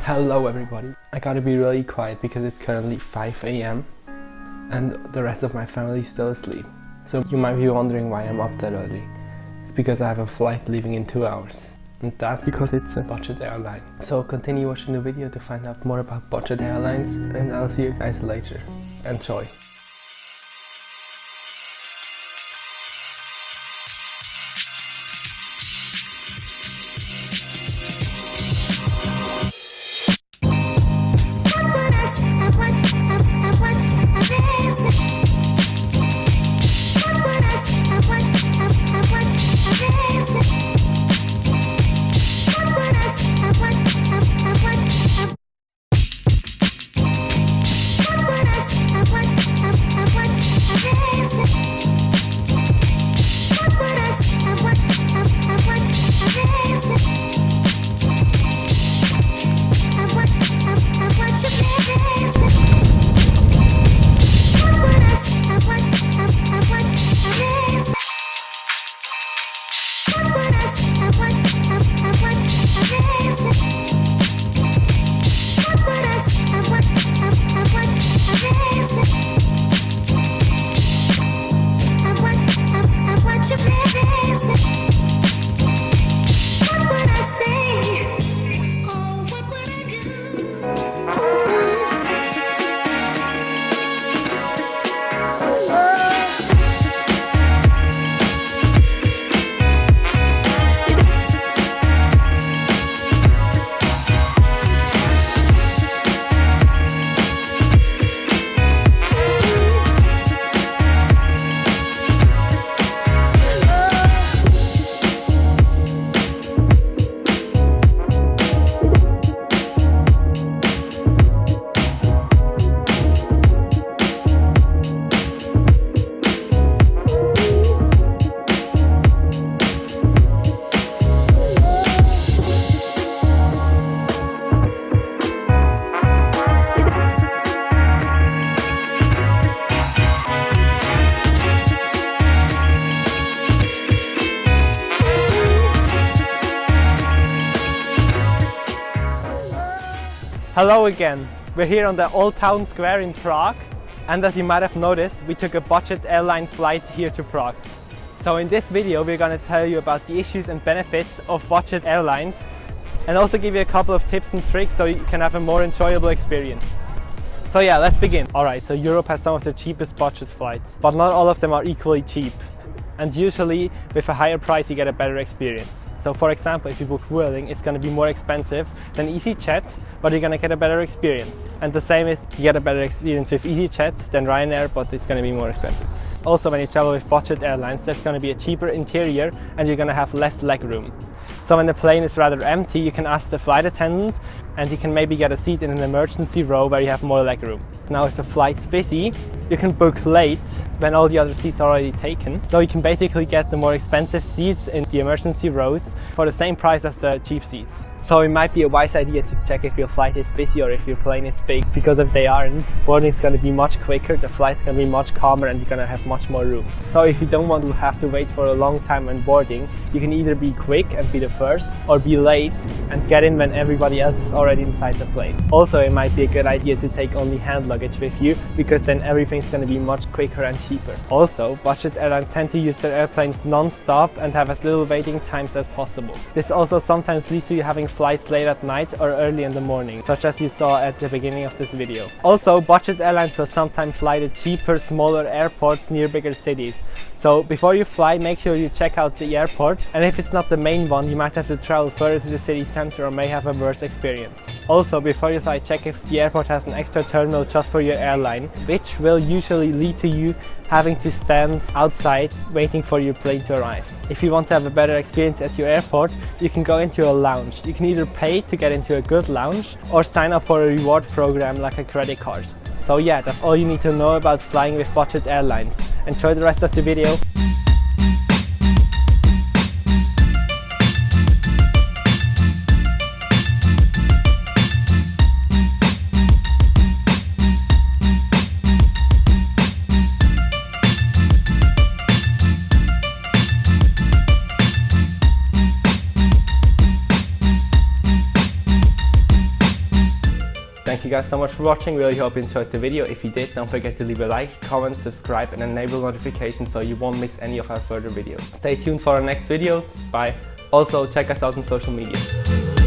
Hello everybody. I gotta be really quiet because it's currently 5 a.m. and the rest of my family is still asleep. So you might be wondering why I'm up that early. It's because I have a flight leaving in 2 hours. And that's because it's a budget airline. So continue watching the video to find out more about budget airlines, and I'll see you guys later. Enjoy. Hello again, we're here on the Old Town Square in Prague, and as you might have noticed, we took a budget airline flight here to Prague. So in this video we're going to tell you about the issues and benefits of budget airlines and also give you a couple of tips and tricks so you can have a more enjoyable experience. So yeah, let's begin. Alright, so Europe has some of the cheapest budget flights, but not all of them are equally cheap. And usually with a higher price you get a better experience. So for example, if you book Vueling, it's going to be more expensive than EasyJet, but you're going to get a better experience. And the same is, you get a better experience with EasyJet than Ryanair, but it's going to be more expensive. Also, when you travel with budget airlines, there's going to be a cheaper interior and you're going to have less leg room. So when the plane is rather empty, you can ask the flight attendant and you can maybe get a seat in an emergency row where you have more leg room. Now if the flight's busy, you can book late when all the other seats are already taken. So you can basically get the more expensive seats in the emergency rows for the same price as the cheap seats. So it might be a wise idea to check if your flight is busy or if your plane is big, because if they aren't, boarding is going to be much quicker, the flight's going to be much calmer and you're going to have much more room. So if you don't want to have to wait for a long time when boarding, you can either be quick and be the first, or be late and get in when everybody else is already inside the plane. Also, it might be a good idea to take only hand luggage with you, because then everything's going to be much quicker and cheaper. Also, budget airlines tend to use their airplanes non-stop and have as little waiting times as possible. This also sometimes leads to you having flights late at night or early in the morning, such as you saw at the beginning of this video. Also, budget airlines will sometimes fly to cheaper, smaller airports near bigger cities. So before you fly, make sure you check out the airport, and if it's not the main one, you might have to travel further to the city center or may have a worse experience. Also, before you fly, check if the airport has an extra terminal just for your airline, which will usually lead to you having to stand outside waiting for your plane to arrive. If you want to have a better experience at your airport, you can go into a lounge. You can either pay to get into a good lounge or sign up for a reward program like a credit card. So yeah, that's all you need to know about flying with budget airlines. Enjoy the rest of the video. Thank you guys so much for watching. Really hope you enjoyed the video. If you did, don't forget to leave a like, comment, subscribe and enable notifications so you won't miss any of our further videos. Stay tuned for our next videos. Bye. Also check us out on social media.